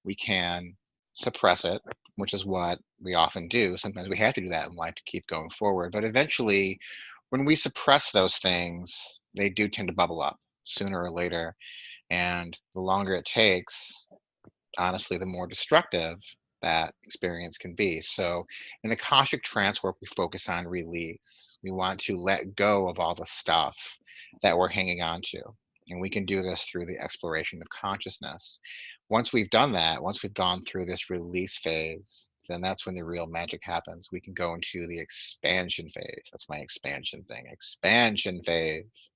We can suppress it, which is what we often do. Sometimes we have to do that in life to keep going forward. But eventually, when we suppress those things, they do tend to bubble up sooner or later. And the longer it takes, honestly, the more destructive that experience can be. So in Akashic Trance work, we focus on release. We want to let go of all the stuff that we're hanging on to. And we can do this through the exploration of consciousness. Once we've done that, once we've gone through this release phase, then that's when the real magic happens. We can go into the expansion phase. That's my expansion thing. Expansion phase.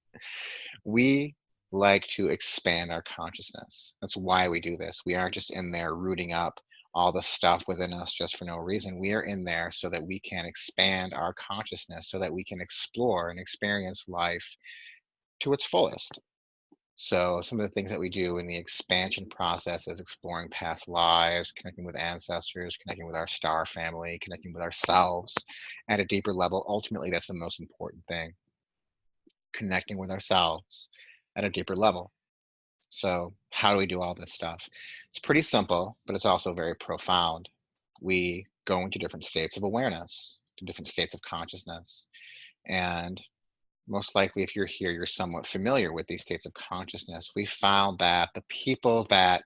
We like to expand our consciousness. That's why we do this. We aren't just in there rooting up all the stuff within us just for no reason. We are in there so that we can expand our consciousness, so that we can explore and experience life to its fullest. So some of the things that we do in the expansion process is exploring past lives, connecting with ancestors, connecting with our star family, connecting with ourselves at a deeper level. Ultimately, that's the most important thing, connecting with ourselves at a deeper level. So how do we do all this stuff? It's pretty simple, but it's also very profound. We go into different states of awareness, to different states of consciousness. And most likely, if you're here, you're somewhat familiar with these states of consciousness. We found that the people that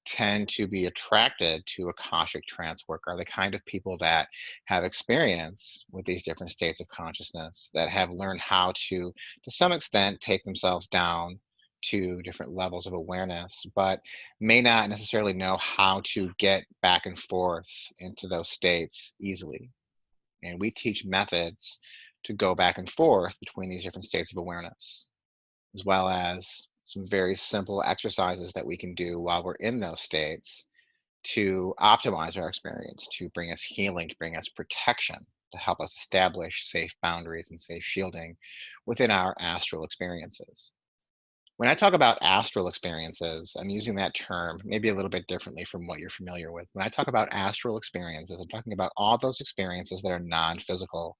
tend to be attracted to Akashic trance work are the kind of people that have experience with these different states of consciousness, that have learned how to some extent, take themselves down to different levels of awareness, but may not necessarily know how to get back and forth into those states easily. And we teach methods to go back and forth between these different states of awareness, as well as some very simple exercises that we can do while we're in those states to optimize our experience, to bring us healing, to bring us protection, to help us establish safe boundaries and safe shielding within our astral experiences. When I talk about astral experiences, I'm using that term maybe a little bit differently from what you're familiar with. When I talk about astral experiences, I'm talking about all those experiences that are non-physical,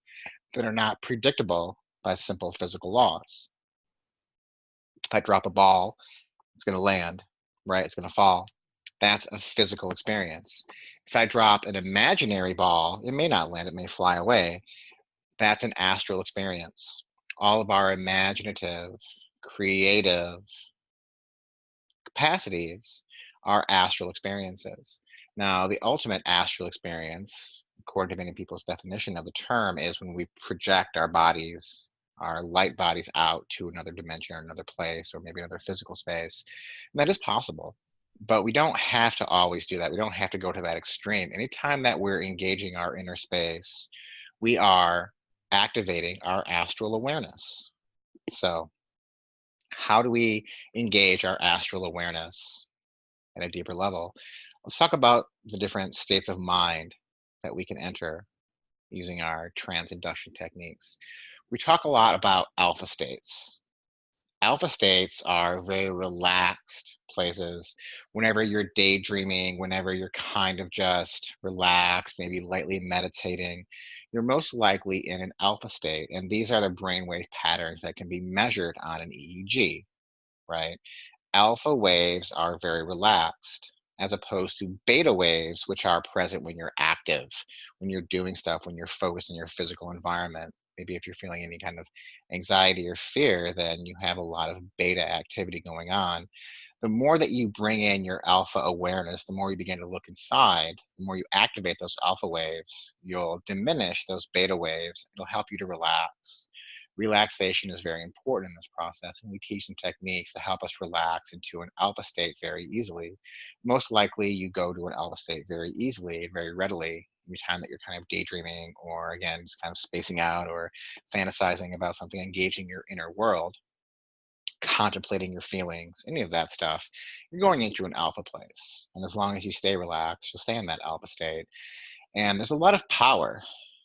that are not predictable by simple physical laws. If I drop a ball, it's going to land, right? It's going to fall. That's a physical experience. If I drop an imaginary ball, it may not land, it may fly away. That's an astral experience. All of our imaginative, creative capacities are astral experiences. Now, the ultimate astral experience, according to many people's definition of the term, is when we project our bodies, our light bodies out to another dimension or another place or maybe another physical space. And that is possible, but we don't have to always do that. We don't have to go to that extreme. Anytime that we're engaging our inner space, we are activating our astral awareness. So how do we engage our astral awareness at a deeper level? Let's talk about the different states of mind that we can enter using our trance induction techniques. We talk a lot about alpha states. Alpha states are very relaxed places. Whenever you're daydreaming, whenever you're kind of just relaxed, maybe lightly meditating, you're most likely in an alpha state. And these are the brainwave patterns that can be measured on an EEG, right? Alpha waves are very relaxed, as opposed to beta waves, which are present when you're active, when you're doing stuff, when you're focused in your physical environment. Maybe if you're feeling any kind of anxiety or fear, then you have a lot of beta activity going on. The more that you bring in your alpha awareness, the more you begin to look inside, the more you activate those alpha waves, you'll diminish those beta waves. It'll help you to relax. Relaxation is very important in this process, and we teach some techniques to help us relax into an alpha state very easily. Most likely, you go to an alpha state very easily, very readily, every time that you're kind of daydreaming or, again, just kind of spacing out or fantasizing about something, engaging your inner world, contemplating your feelings, any of that stuff. You're going into an alpha place. And as long as you stay relaxed, you'll stay in that alpha state. And there's a lot of power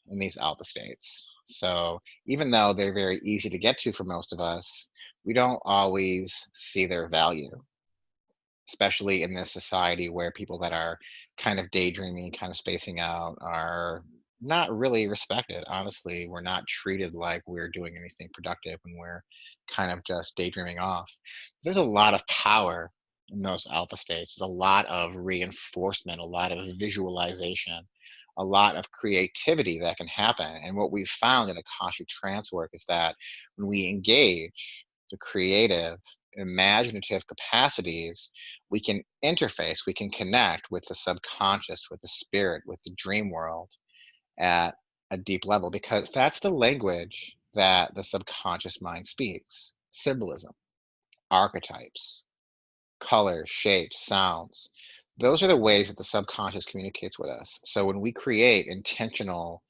in these alpha states. So even though they're very easy to get to for most of us, we don't always see their value, especially in this society where people that are kind of daydreaming, kind of spacing out are not really respected. Honestly, we're not treated like we're doing anything productive when we're kind of just daydreaming off. There's a lot of power in those alpha states. There's a lot of reinforcement, a lot of visualization, a lot of creativity that can happen. And what we've found in Akashic trance work is that when we engage the creative, imaginative capacities, we can interface, we can connect with the subconscious, with the spirit, with the dream world at a deep level, because that's the language that the subconscious mind speaks: symbolism, archetypes, colors, shapes, sounds. Those are the ways that the subconscious communicates with us. So when we create intentional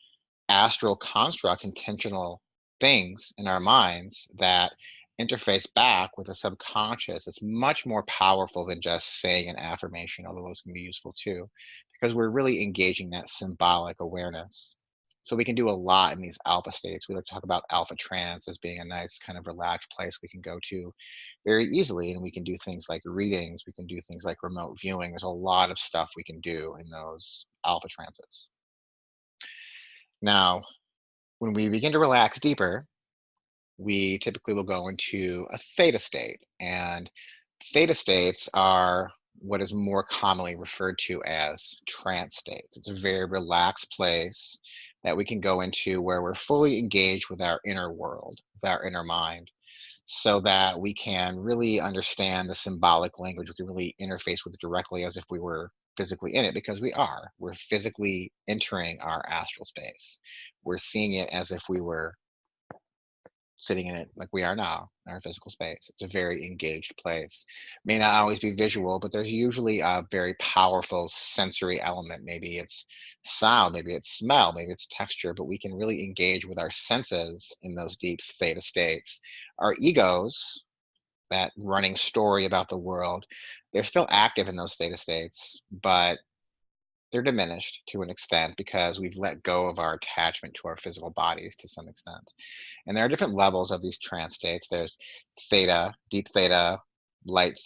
astral constructs, intentional things in our minds that interface back with the subconscious, it's much more powerful than just saying an affirmation, although those can be useful too, because we're really engaging that symbolic awareness. So we can do a lot in these alpha states. We like to talk about alpha trance as being a nice kind of relaxed place we can go to very easily. And we can do things like readings, we can do things like remote viewing. There's a lot of stuff we can do in those alpha trances. Now, when we begin to relax deeper, we typically will go into a theta state. And theta states are what is more commonly referred to as trance states. It's a very relaxed place that we can go into where we're fully engaged with our inner world, with our inner mind, so that we can really understand the symbolic language. We can really interface with it directly as if we were physically in it, because we are. We're physically entering our astral space. We're seeing it as if we were sitting in it like we are now in our physical space. It's a very engaged place. May not always be visual, but there's usually a very powerful sensory element. Maybe it's sound, maybe it's smell, maybe it's texture, but we can really engage with our senses in those deep theta states. Our egos, that running story about the world, they're still active in those theta states, but they're diminished to an extent because we've let go of our attachment to our physical bodies to some extent. And there are different levels of these trance states. There's theta, deep theta, light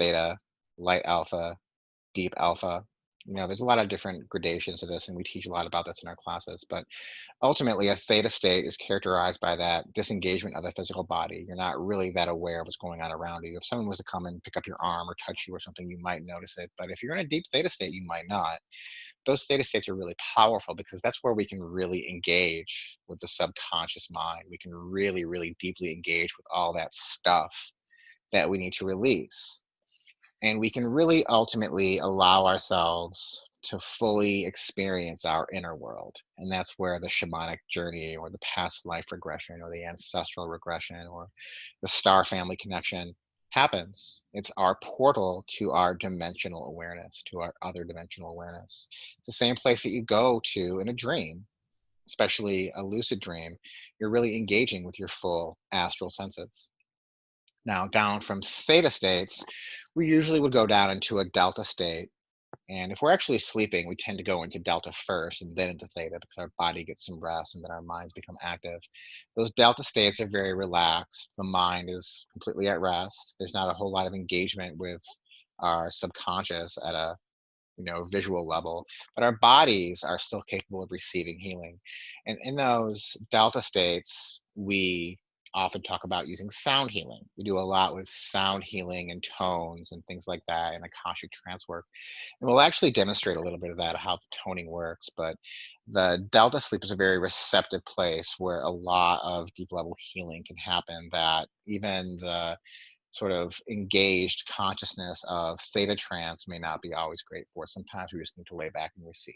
alpha, deep alpha. There's a lot of different gradations of this, and we teach a lot about this in our classes. But ultimately, a theta state is characterized by that disengagement of the physical body. You're not really that aware of what's going on around you. If someone was to come and pick up your arm or touch you or something, you might notice it. But if you're in a deep theta state, you might not. Those theta states are really powerful because that's where we can really engage with the subconscious mind. We can really, really deeply engage with all that stuff that we need to release. And we can really ultimately allow ourselves to fully experience our inner world. And that's where the shamanic journey or the past life regression or the ancestral regression or the star family connection happens. It's our portal to our dimensional awareness, to our other dimensional awareness. It's the same place that you go to in a dream, especially a lucid dream. You're really engaging with your full astral senses. Now, down from theta states, we usually would go down into a delta state. And if we're actually sleeping, we tend to go into delta first and then into theta because our body gets some rest and then our minds become active. Those delta states are very relaxed. The mind is completely at rest. There's not a whole lot of engagement with our subconscious at a visual level, but our bodies are still capable of receiving healing. And in those delta states, we often talk about using sound healing. We do a lot with sound healing and tones and things like that in Akashic trance work. And we'll actually demonstrate a little bit of that, how the toning works. But the delta sleep is a very receptive place where a lot of deep level healing can happen, that even the sort of engaged consciousness of theta trance may not be always great for. Sometimes we just need to lay back and receive.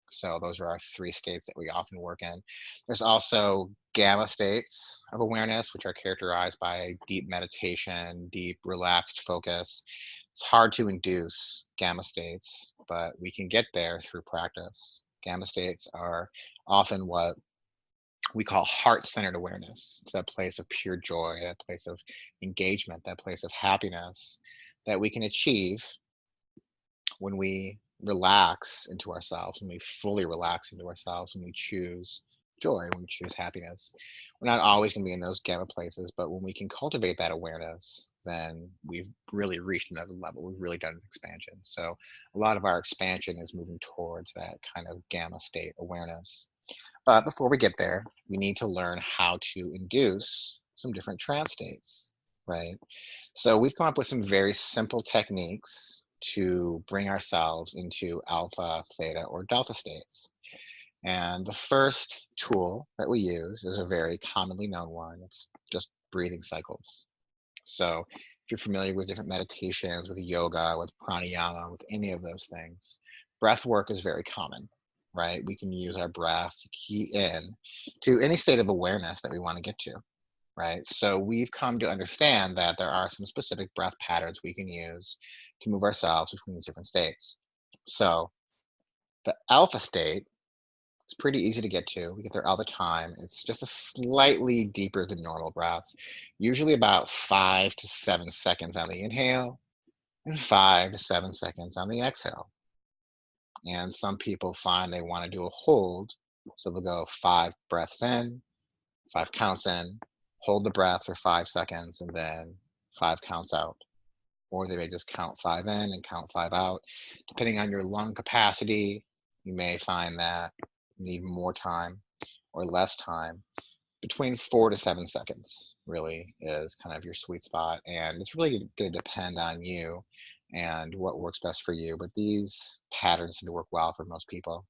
So those are our three states that we often work in. There's also gamma states of awareness, which are characterized by deep meditation, deep relaxed focus. It's hard to induce gamma states, but we can get there through practice. Gamma states are often what we call heart-centered awareness. It's that place of pure joy, that place of engagement, that place of happiness that we can achieve when we relax into ourselves, when we fully relax into ourselves, when we choose joy, when we choose happiness. We're not always going to be in those gamma places, but when we can cultivate that awareness, then we've really reached another level. We've really done an expansion. So a lot of our expansion is moving towards that kind of gamma state awareness. But before we get there, we need to learn how to induce some different trance states. right? So we've come up with some very simple techniques to bring ourselves into alpha, theta, or delta states. And the first tool that we use is a very commonly known one. It's just breathing cycles. So if you're familiar with different meditations, with yoga, with pranayama, with any of those things, breath work is very common, right? We can use our breath to key in to any state of awareness that we want to get to, right? So we've come to understand that there are some specific breath patterns we can use to move ourselves between these different states. So the alpha state, it's pretty easy to get to. We get there all the time. It's just a slightly deeper than normal breath, usually about 5 to 7 seconds on the inhale and 5 to 7 seconds on the exhale. And some people find they want to do a hold. So they'll go 5 breaths in, 5 counts in, hold the breath for 5 seconds, and then 5 counts out. Or they may just count 5 in and count 5 out. Depending on your lung capacity, you may find that you need more time or less time. Between 4 to 7 seconds really is kind of your sweet spot. And it's really going to depend on you and what works best for you. But these patterns seem to work well for most people.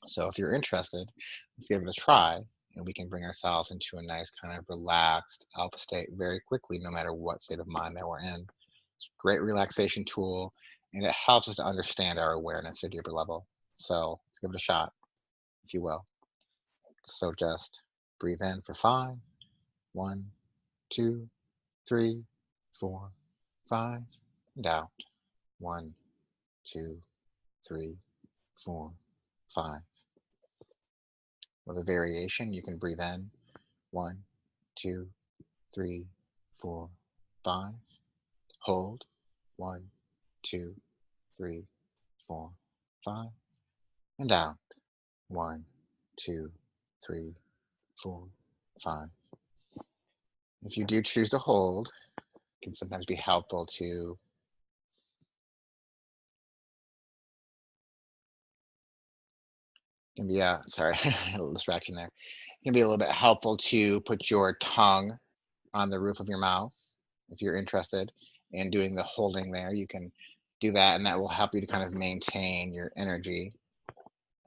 So if you're interested, let's give it a try. And we can bring ourselves into a nice kind of relaxed alpha state very quickly, no matter what state of mind that we're in. It's a great relaxation tool, and it helps us to understand our awareness at a deeper level. So let's give it a shot, if you will. So just breathe in for 5. 1, 2, 3, 4, 5. And out. 1, 2, 3, 4, 5. With a variation, you can breathe in 1, 2, 3, 4, 5. Hold 1, 2, 3, 4, 5. And out 1, 2, 3, 4, 5. If you do choose to hold, it can sometimes be helpful to can be sorry, a little distraction there. It can be a little bit helpful to put your tongue on the roof of your mouth if you're interested in doing the holding there. You can do that, and that will help you to kind of maintain your energy.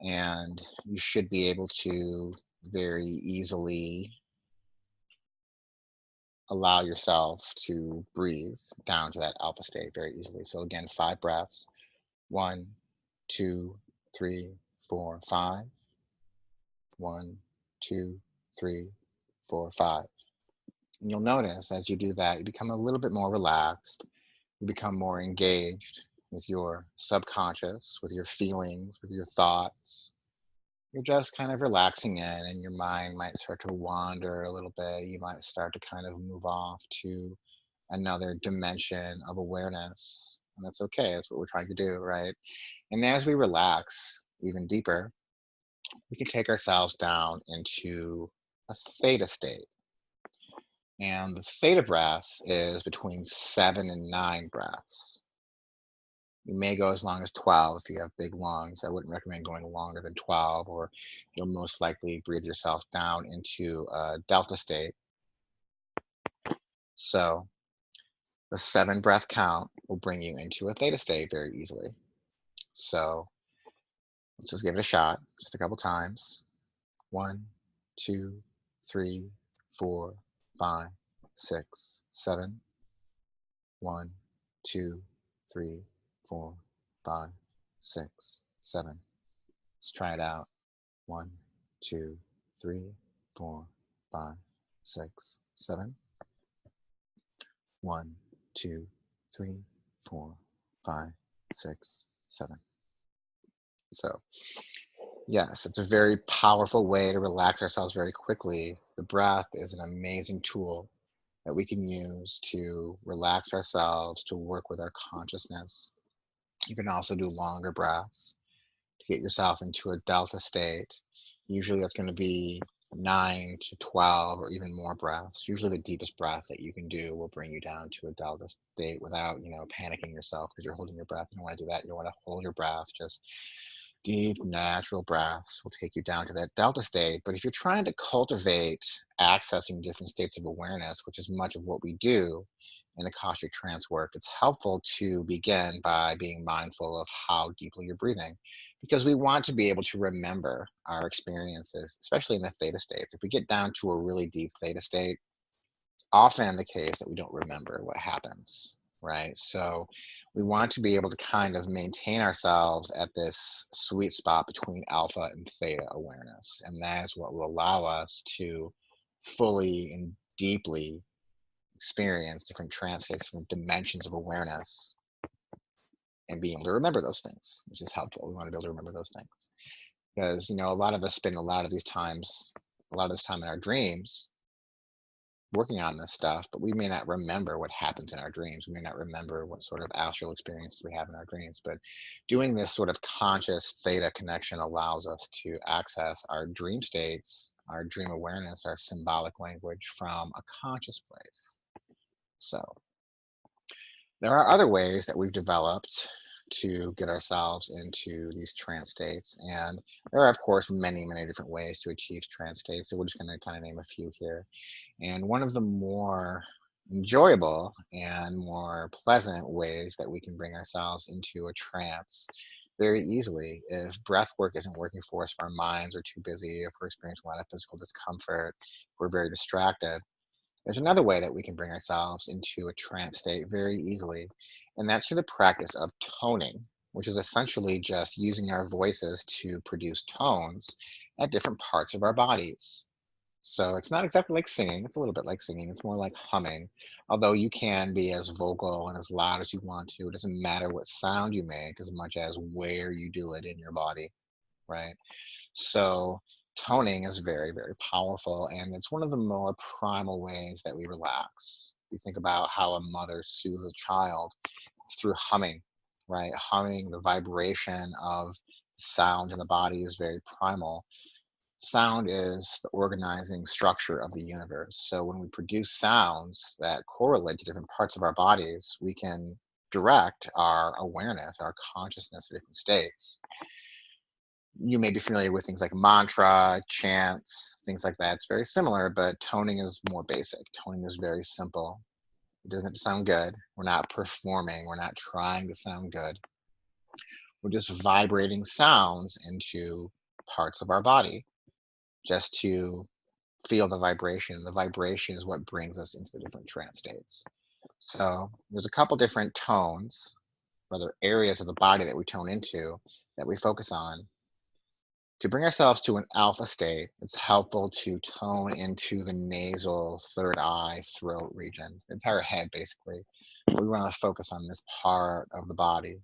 And you should be able to very easily allow yourself to breathe down to that alpha state very easily. So again, 5 breaths. 1, 2, 3, 4, 5. 1, 2, 3, 4, 5. And you'll notice as you do that, you become a little bit more relaxed. You become more engaged with your subconscious, with your feelings, with your thoughts. You're just kind of relaxing in, and your mind might start to wander a little bit. You might start to kind of move off to another dimension of awareness. And that's okay. That's what we're trying to do, right? And as we relax even deeper, we can take ourselves down into a theta state. And the theta breath is between 7 and 9 breaths. You may go as long as 12 if you have big lungs. I wouldn't recommend going longer than 12, or you'll most likely breathe yourself down into a delta state. So the 7 breath count will bring you into a theta state very easily. So let's just give it a shot, just a couple times. 1, 2, 3, 4, 5, 6, 7. 1, 2, 3, 4, 5, 6, 7. Let's try it out. 1, 2, 3, 4, 5, 6, 7. 1, 2, 3, 4, 5, 6, 7. So, yes, it's a very powerful way to relax ourselves very quickly. The breath is an amazing tool that we can use to relax ourselves, to work with our consciousness. You can also do longer breaths to get yourself into a delta state. Usually that's going to be 9 to 12 or even more breaths. Usually the deepest breath that you can do will bring you down to a delta state without, panicking yourself because you're holding your breath. You don't want to do that. You don't want to hold your breath. Just Deep, natural breaths will take you down to that delta state. But if you're trying to cultivate accessing different states of awareness, which is much of what we do in Akashic trance work, it's helpful to begin by being mindful of how deeply you're breathing because we want to be able to remember our experiences, especially in the theta states. If we get down to a really deep theta state, often the case that we don't remember what happens, right? So we want to be able to kind of maintain ourselves at this sweet spot between alpha and theta awareness. And that is what will allow us to fully and deeply experience different trance states, different dimensions of awareness, and being able to remember those things, which is helpful. We want to be able to remember those things because, a lot of us spend a lot of this time in our dreams working on this stuff, but we may not remember what happens in our dreams. We may not remember what sort of astral experiences we have in our dreams. But doing this sort of conscious theta connection allows us to access our dream states, our dream awareness, our symbolic language from a conscious place. So there are other ways that we've developed to get ourselves into these trance states. And there are, of course, many, many different ways to achieve trance states. So we're just going to kind of name a few here. And one of the more enjoyable and more pleasant ways that we can bring ourselves into a trance very easily if breath work isn't working for us, if our minds are too busy, if we're experiencing a lot of physical discomfort, if we're very distracted. There's another way that we can bring ourselves into a trance state very easily, and that's through the practice of toning, which is essentially just using our voices to produce tones at different parts of our bodies. So it's not exactly like singing. It's a little bit like singing. It's more like humming, although you can be as vocal and as loud as you want to. It doesn't matter what sound you make as much as where you do it in your body, right? So toning is very, very powerful, and it's one of the more primal ways that we relax. You think about how a mother soothes a child, it's through humming, right? Humming, the vibration of sound in the body is very primal. Sound is the organizing structure of the universe. So when we produce sounds that correlate to different parts of our bodies, we can direct our awareness, our consciousness to different states. You may be familiar with things like mantra, chants, things like that. It's very similar, but toning is more basic. Toning is very simple. It doesn't have to sound good. We're not performing. We're not trying to sound good. We're just vibrating sounds into parts of our body just to feel the vibration. The vibration is what brings us into the different trance states. So there's a couple different tones, rather areas of the body that we tone into that we focus on. To bring ourselves to an alpha state, it's helpful to tone into the nasal, third eye, throat region, the entire head basically. We want to focus on this part of the body.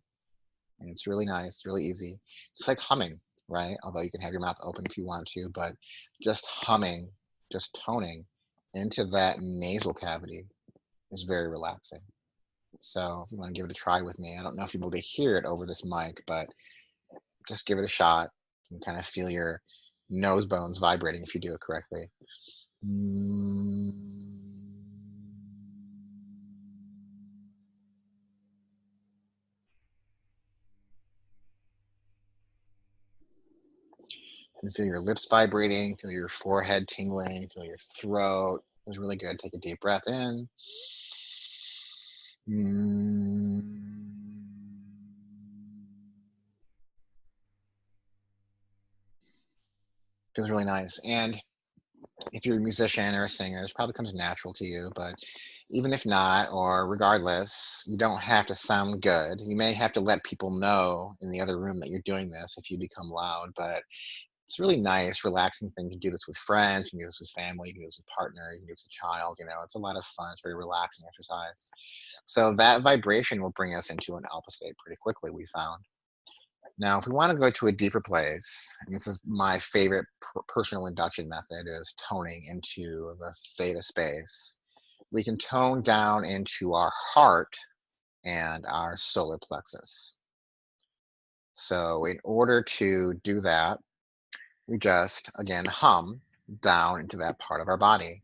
And it's really nice, really easy. Just like humming, right? Although you can have your mouth open if you want to, but just humming, just toning into that nasal cavity is very relaxing. So if you want to give it a try with me, I don't know if you'll be able to hear it over this mic, but just give it a shot. You can kind of feel your nose bones vibrating if you do it correctly. Mm. And feel your lips vibrating, feel your forehead tingling, feel your throat. It's really good. Take a deep breath in. Mm. Feels really nice. And if you're a musician or a singer, this probably comes natural to you. But even if not, or regardless, you don't have to sound good. You may have to let people know in the other room that you're doing this if you become loud. But it's really nice, relaxing thing. You can do this with friends, you can do this with family, you can do this with partner, you can do this with a child. It's a lot of fun. It's very relaxing exercise. So that vibration will bring us into an alpha state pretty quickly, we found. Now, if we want to go to a deeper place, and this is my favorite personal induction method, is toning into the theta space. We can tone down into our heart and our solar plexus. So in order to do that, we just, again, hum down into that part of our body.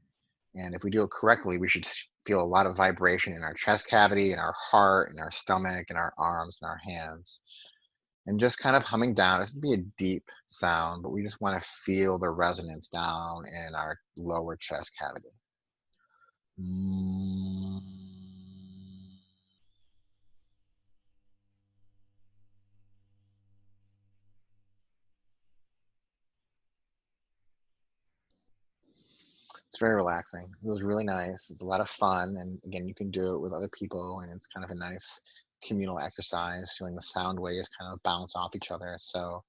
And if we do it correctly, we should feel a lot of vibration in our chest cavity, in our heart, in our stomach, in our arms, and our hands. and just kind of humming down. It doesn't be a deep sound, but we just want to feel the resonance down in our lower chest cavity. Mm. It's very relaxing. It was really nice. It's a lot of fun. And again, you can do it with other people, and it's kind of a nice communal exercise, feeling the sound waves kind of bounce off each other. So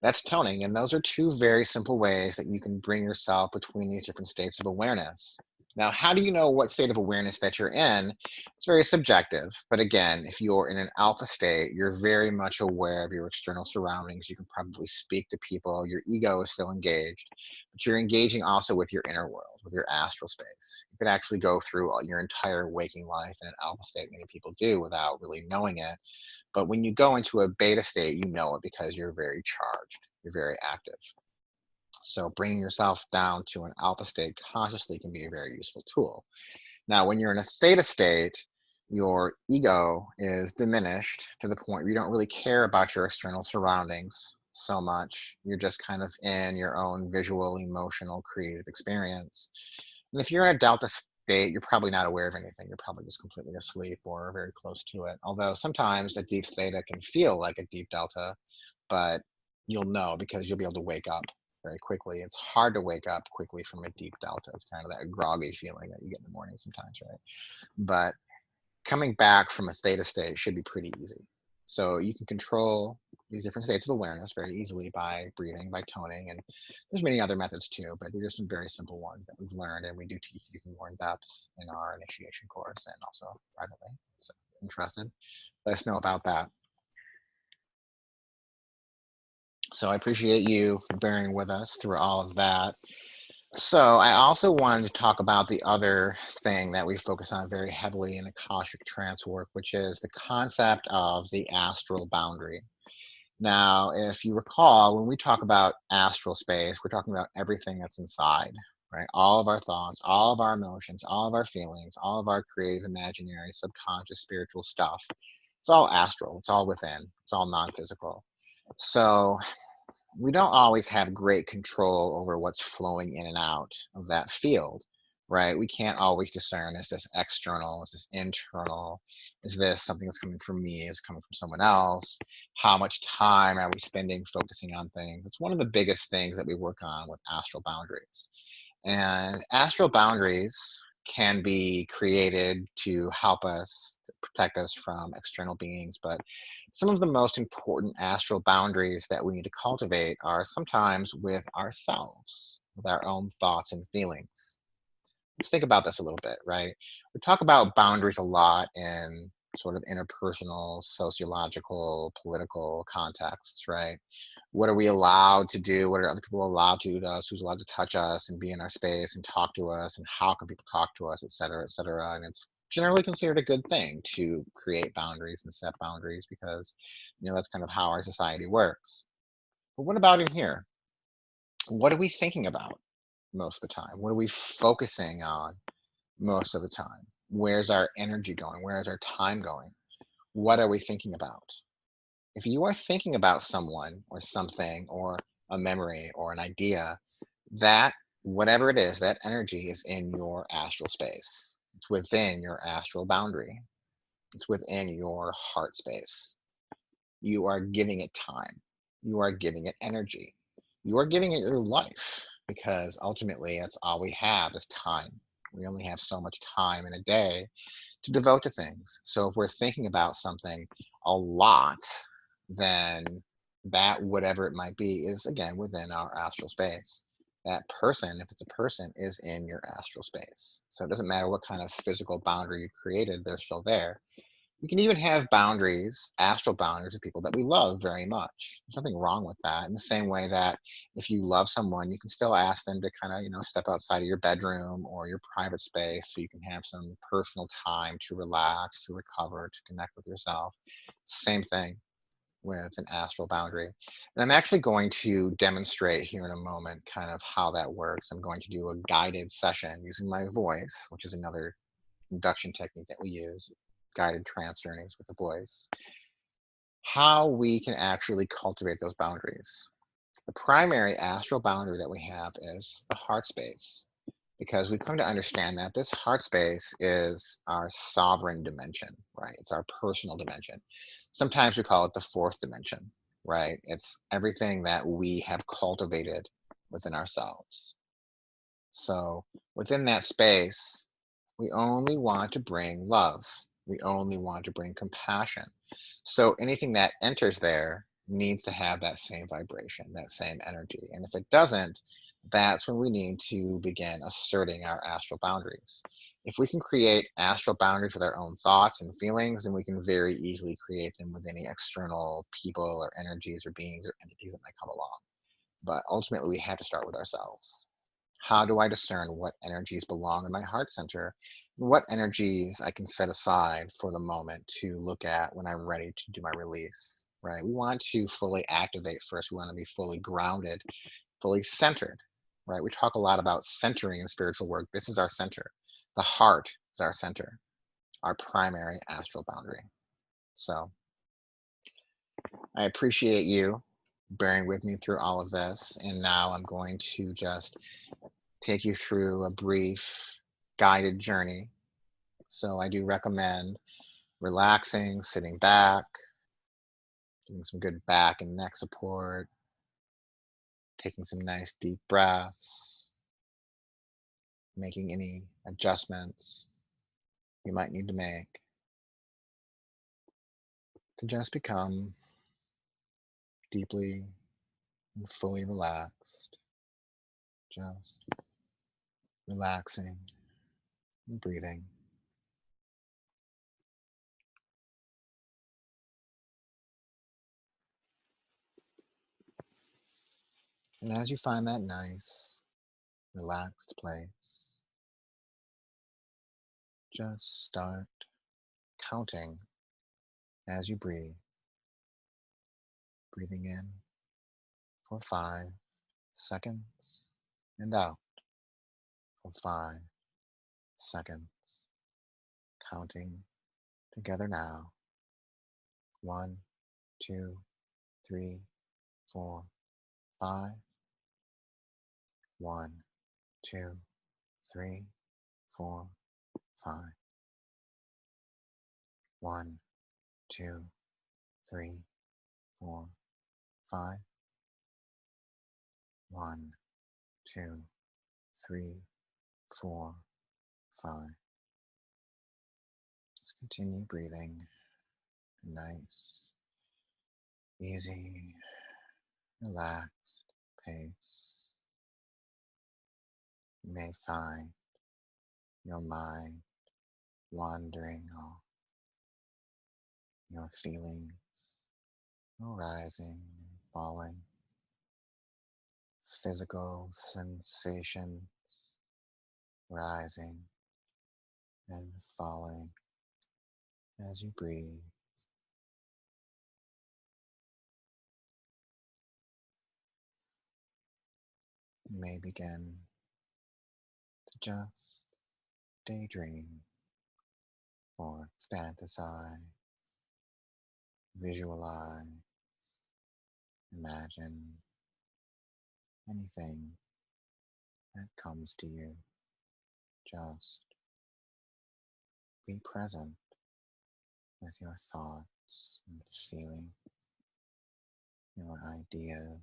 that's toning. And those are two very simple ways that you can bring yourself between these different states of awareness. Now, how do you know what state of awareness that you're in? It's very subjective. But again, if you're in an alpha state, you're very much aware of your external surroundings. You can probably speak to people. Your ego is still engaged, but you're engaging also with your inner world, with your astral space. You could actually go through your entire waking life in an alpha state. Many people do without really knowing it. But when you go into a beta state, you know it because you're very charged, you're very active. So bringing yourself down to an alpha state consciously can be a very useful tool. Now, when you're in a theta state, your ego is diminished to the point where you don't really care about your external surroundings so much. You're just kind of in your own visual, emotional, creative experience. And if you're in a delta state, you're probably not aware of anything. You're probably just completely asleep or very close to it. Although sometimes a deep theta can feel like a deep delta, but you'll know because you'll be able to wake up very quickly. It's hard to wake up quickly from a deep delta. It's kind of that groggy feeling that you get in the morning sometimes, right? But coming back from a theta state should be pretty easy. So you can control these different states of awareness very easily by breathing, by toning, and there's many other methods too, but they're just some very simple ones that we've learned, and we do teach you more in depth in our initiation course and also privately. So if you're interested, let us know about that. So I appreciate you bearing with us through all of that. So I also wanted to talk about the other thing that we focus on very heavily in Akashic Trance work, which is the concept of the astral boundary. Now, if you recall, when we talk about astral space, we're talking about everything that's inside, right? All of our thoughts, all of our emotions, all of our feelings, all of our creative, imaginary, subconscious, spiritual stuff. It's all astral, it's all within, it's all non physical. So we don't always have great control over what's flowing in and out of that field, right? We can't always discern, is this external, is this internal, is this something that's coming from me, is it coming from someone else? How much time are we spending focusing on things? It's one of the biggest things that we work on with astral boundaries. And astral boundaries can be created to help us to protect us from external beings, but some of the most important astral boundaries that we need to cultivate are sometimes with ourselves, with our own thoughts and feelings. Let's think about this a little bit, right? We talk about boundaries a lot in sort of interpersonal, sociological, political contexts, right? What are we allowed to do? What are other people allowed to do to us? Who's allowed to touch us and be in our space and talk to us? And how can people talk to us, et cetera, et cetera? And it's generally considered a good thing to create boundaries and set boundaries because, that's kind of how our society works. But what about in here? What are we thinking about most of the time? What are we focusing on most of the time? Where's our energy going? Where's our time going? What are we thinking about? If you are thinking about someone or something or a memory or an idea, that, whatever it is, that energy is in your astral space. It's within your astral boundary. It's within your heart space. You are giving it time. You are giving it energy. You are giving it your life because ultimately that's all we have is time. We only have so much time in a day to devote to things. So if we're thinking about something a lot, then that, whatever it might be, is again within our astral space. That person, if it's a person, is in your astral space. So it doesn't matter what kind of physical boundary you created, they're still there. We can even have boundaries, astral boundaries, with people that we love very much. There's nothing wrong with that. In the same way that if you love someone, you can still ask them to kind of, step outside of your bedroom or your private space so you can have some personal time to relax, to recover, to connect with yourself. Same thing with an astral boundary. And I'm actually going to demonstrate here in a moment kind of how that works. I'm going to do a guided session using my voice, which is another induction technique that we use, guided trance journeys with the voice. how we can actually cultivate those boundaries. The primary astral boundary that we have is the heart space, because we've come to understand that this heart space is our sovereign dimension, right? It's our personal dimension. Sometimes we call it the fourth dimension, right? It's everything that we have cultivated within ourselves. So within that space, we only want to bring love. We only want to bring compassion. So anything that enters there needs to have that same vibration, that same energy. And if it doesn't, that's when we need to begin asserting our astral boundaries. If we can create astral boundaries with our own thoughts and feelings, then we can very easily create them with any external people or energies or beings or entities that might come along. But ultimately, we have to start with ourselves. How do I discern what energies belong in my heart center and what energies I can set aside for the moment to look at when I'm ready to do my release? Right? We want to fully activate first. We want to be fully grounded, fully centered. Right? We talk a lot about centering in spiritual work. This is our center. The heart is our center, our primary astral boundary. So I appreciate you bearing with me through all of this. And now I'm going to just take you through a brief guided journey. So I do recommend relaxing, sitting back, getting some good back and neck support, taking some nice deep breaths, making any adjustments you might need to make to just become deeply and fully relaxed, just relaxing and breathing. And as you find that nice, relaxed place, just start counting as you breathe, breathing in for 5 seconds and out for 5 seconds. Counting together now. 1, 2, 3, 4, 5. 1, 2, 3, 4, 5. 1, 2, 3, 4, 5. 1, 2, 3, 4, 5. Just continue breathing. Nice, easy, relaxed pace. You may find your mind wandering off, your feelings rising and falling, physical sensation rising and falling as you breathe. You may begin to just daydream or fantasize, visualize, imagine anything that comes to you. Just be present with your thoughts and feeling, your ideas,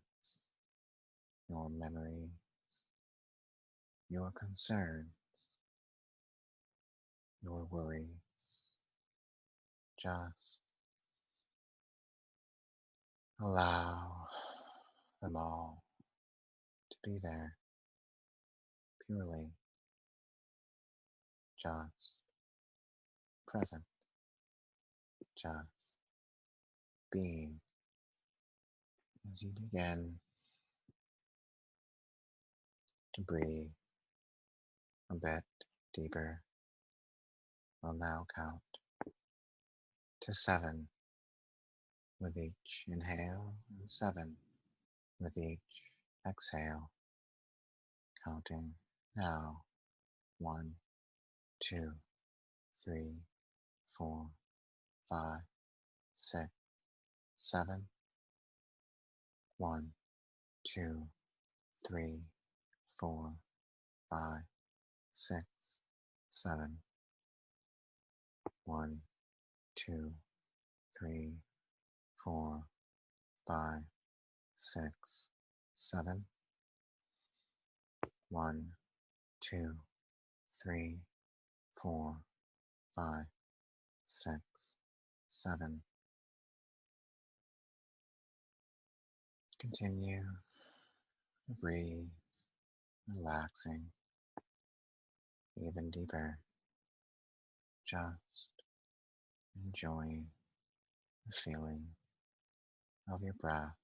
your memory, your concern, your worry. Just allow them all to be there, purely just present, just being. As you begin to breathe a bit deeper, I'll now count to 7 with each inhale and 7 with each exhale. Counting now. 1, 2, 3, 4, 5, 6, 7. 1, 2, 3, 4, 5, 6, 7. 1, 2, 3, 4, 5, 6, 7. 1, 2, 3, 4, 5, 6, 7. Continue to breathe, relaxing even deeper, just enjoying the feeling of your breath.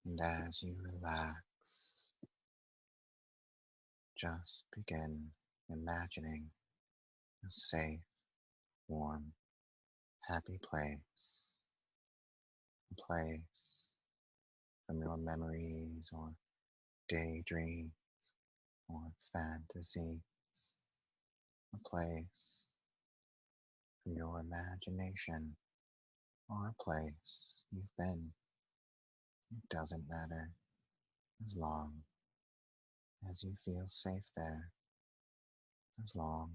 And as you relax, just begin imagining a safe, warm, happy place, a place from your memories or daydream or fantasy, a place from your imagination or a place you've been. It doesn't matter as long as you feel safe there, as long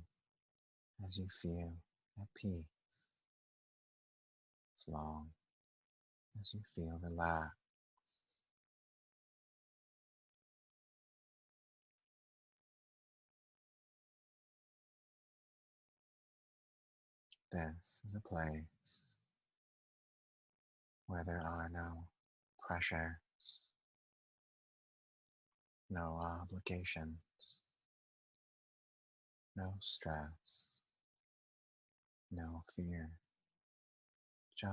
as you feel at peace, as long as you feel relaxed. This is a place where there are no pressures, no obligations, no stress, no fear, just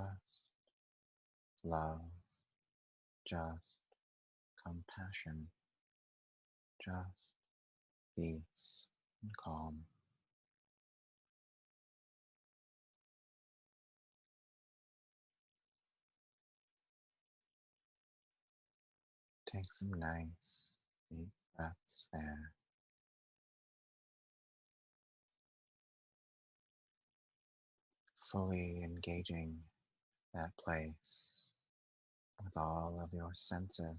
love, just compassion, just peace and calm. Take some nice deep breaths there, fully engaging that place with all of your senses,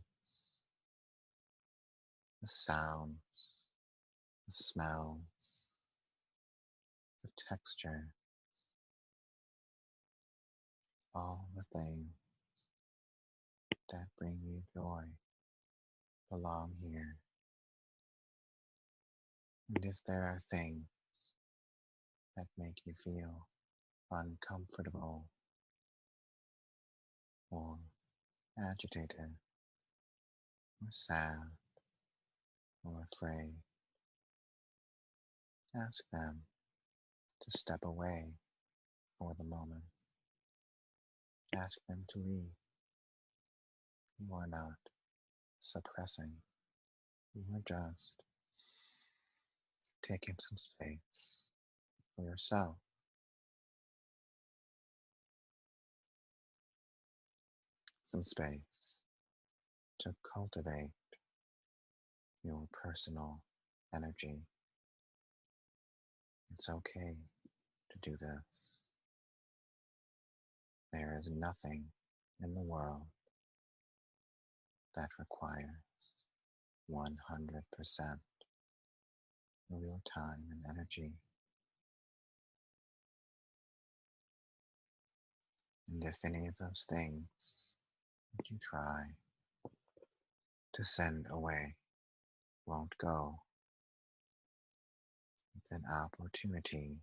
the sounds, the smells, the texture, all the things that bring you joy belong here. And if there are things that make you feel uncomfortable or agitated or sad or afraid, ask them to step away for the moment. Ask them to leave. You are not suppressing. You are just taking some space for yourself, some space to cultivate your personal energy. It's okay to do this. There is nothing in the world that requires 100% of your time and energy. And if any of those things that you try to send away won't go, it's an opportunity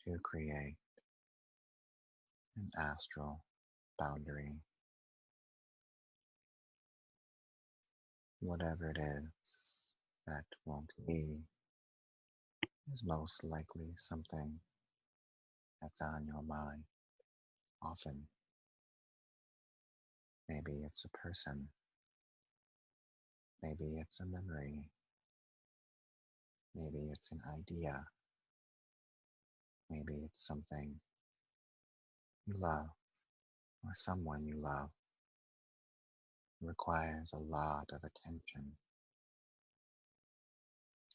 to create an astral boundary. Whatever it is that won't leave is most likely something that's on your mind often. Maybe it's a person, maybe it's a memory, maybe it's an idea, maybe it's something you love or someone you love. requires a lot of attention.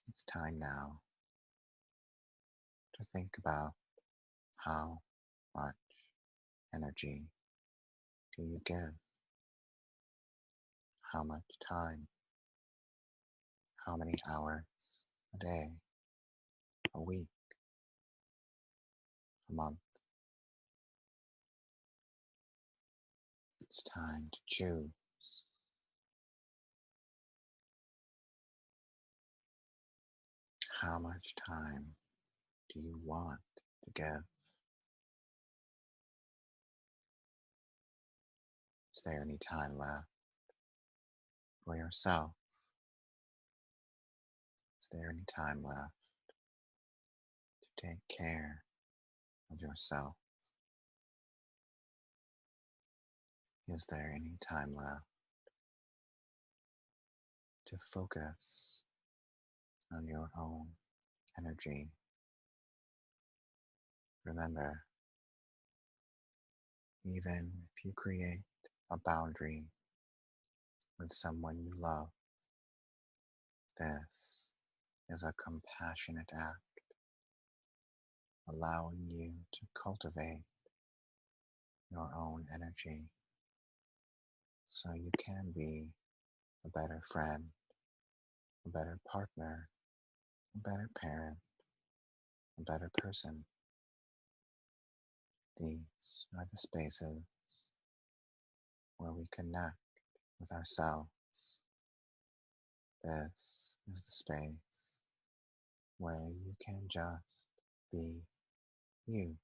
It's time now to think about how much energy do you give? How much time? How many hours a day, a week, a month? It's time to choose. How much time do you want to give? Is there any time left for yourself? Is there any time left to take care of yourself? Is there any time left to focus on your own energy? Remember, even if you create a boundary with someone you love, this is a compassionate act, allowing you to cultivate your own energy so you can be a better friend, a better partner, a better parent, a better person. These are the spaces where we connect with ourselves. This is the space where you can just be you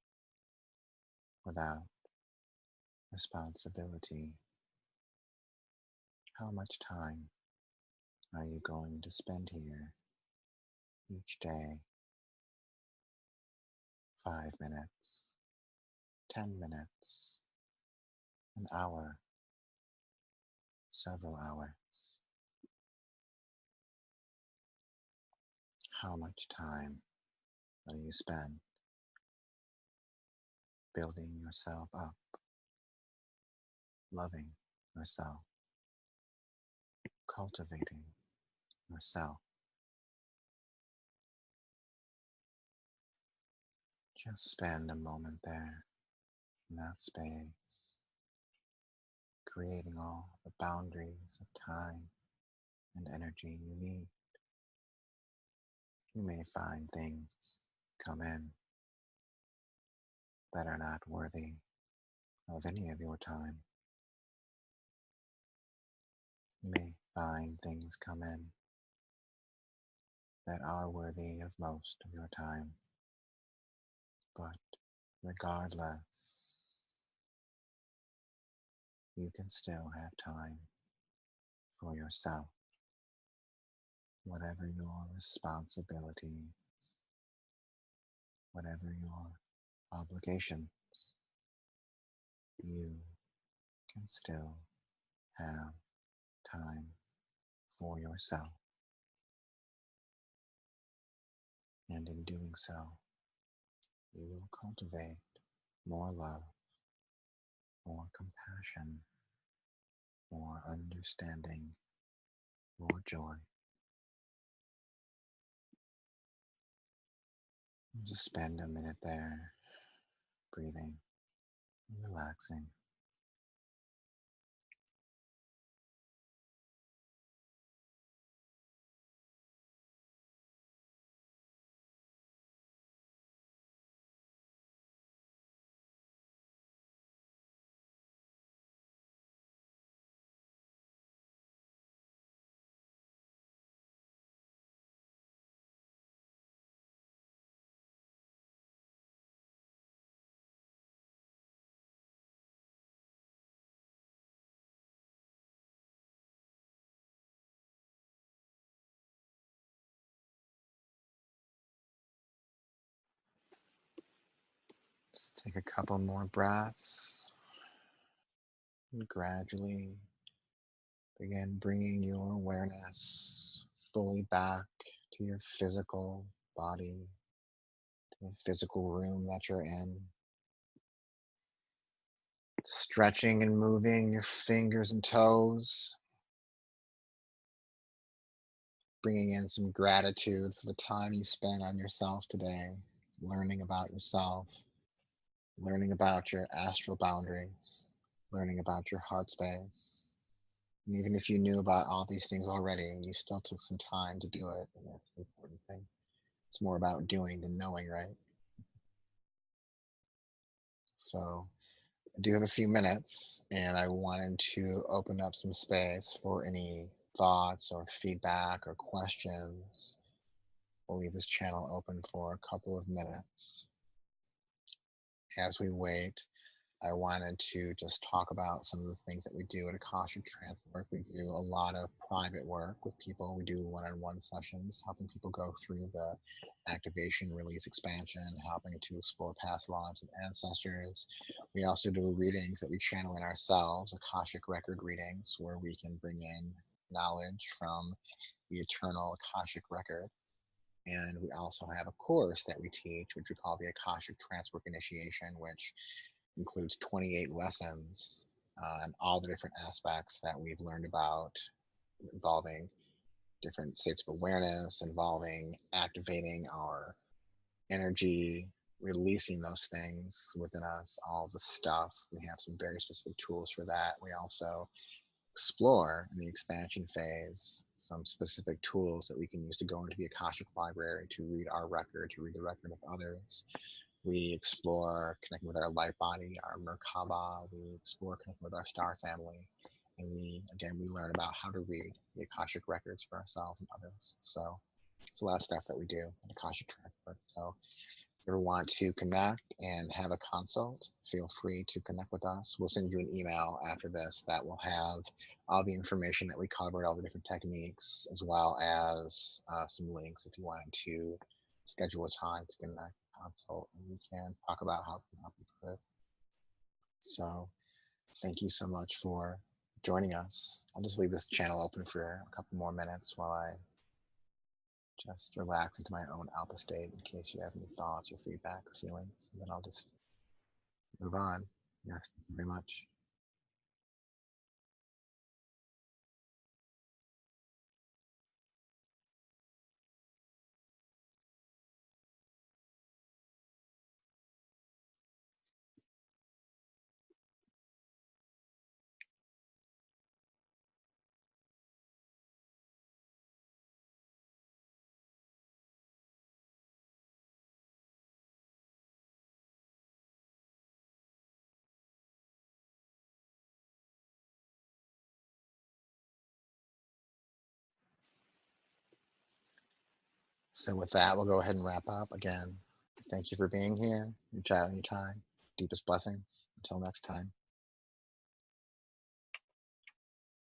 without responsibility. How much time are you going to spend here each day? 5 minutes, 10 minutes, an hour, several hours. How much time will you spend building yourself up, loving yourself, cultivating yourself? Just spend a moment there in that space, creating all the boundaries of time and energy you need. You may find things come in that are not worthy of any of your time. You may find things come in that are worthy of most of your time. But regardless, you can still have time for yourself. Whatever your responsibility, whatever your obligation, you can still have time for yourself. And in doing so, you will cultivate more love, more compassion, more understanding, more joy. Just spend a minute there, breathing, relaxing. Just take a couple more breaths and gradually begin bringing your awareness fully back to your physical body, to the physical room that you're in. Stretching and moving your fingers and toes, bringing in some gratitude for the time you spent on yourself today, learning about yourself, learning about your astral boundaries, learning about your heart space. And even if you knew about all these things already, you still took some time to do it. And that's the important thing. It's more about doing than knowing, right? So I do have a few minutes, and I wanted to open up some space for any thoughts or feedback or questions. We'll leave this channel open for a couple of minutes. As we wait, I wanted to just talk about some of the things that we do at Akashic Trancework. We do a lot of private work with people. We do one-on-one sessions, helping people go through the activation, release, expansion, helping to explore past lives and ancestors. We also do readings that we channel in ourselves, Akashic record readings, where we can bring in knowledge from the eternal Akashic record. And we also have a course that we teach, which we call the Akashic Trancework Initiation, which includes 28 lessons on all the different aspects that we've learned about, involving different states of awareness, involving activating our energy, releasing those things within us, all of the stuff. We have some very specific tools for that. We also explore in the expansion phase some specific tools that we can use to go into the Akashic library to read our record, to read the record of others. We explore connecting with our light body, our Merkaba. We explore connecting with our star family. And we learn about how to read the Akashic records for ourselves and others. So it's a lot of stuff that we do in Akashic Trancework. So ever want to connect and have a consult, feel free to connect with us. We'll send you an email after this that will have all the information that we covered, all the different techniques, as well as some links if you wanted to schedule a time to connect, consult, and we can talk about how we can help you further. So thank you so much for joining us. I'll just leave this channel open for a couple more minutes while I just relax into my own alpha state in case you have any thoughts or feedback or feelings. And then I'll just move on. Yes, thank you very much. So with that, we'll go ahead and wrap up. Again, thank you for being here. Your child, your time. Deepest blessings. Until next time.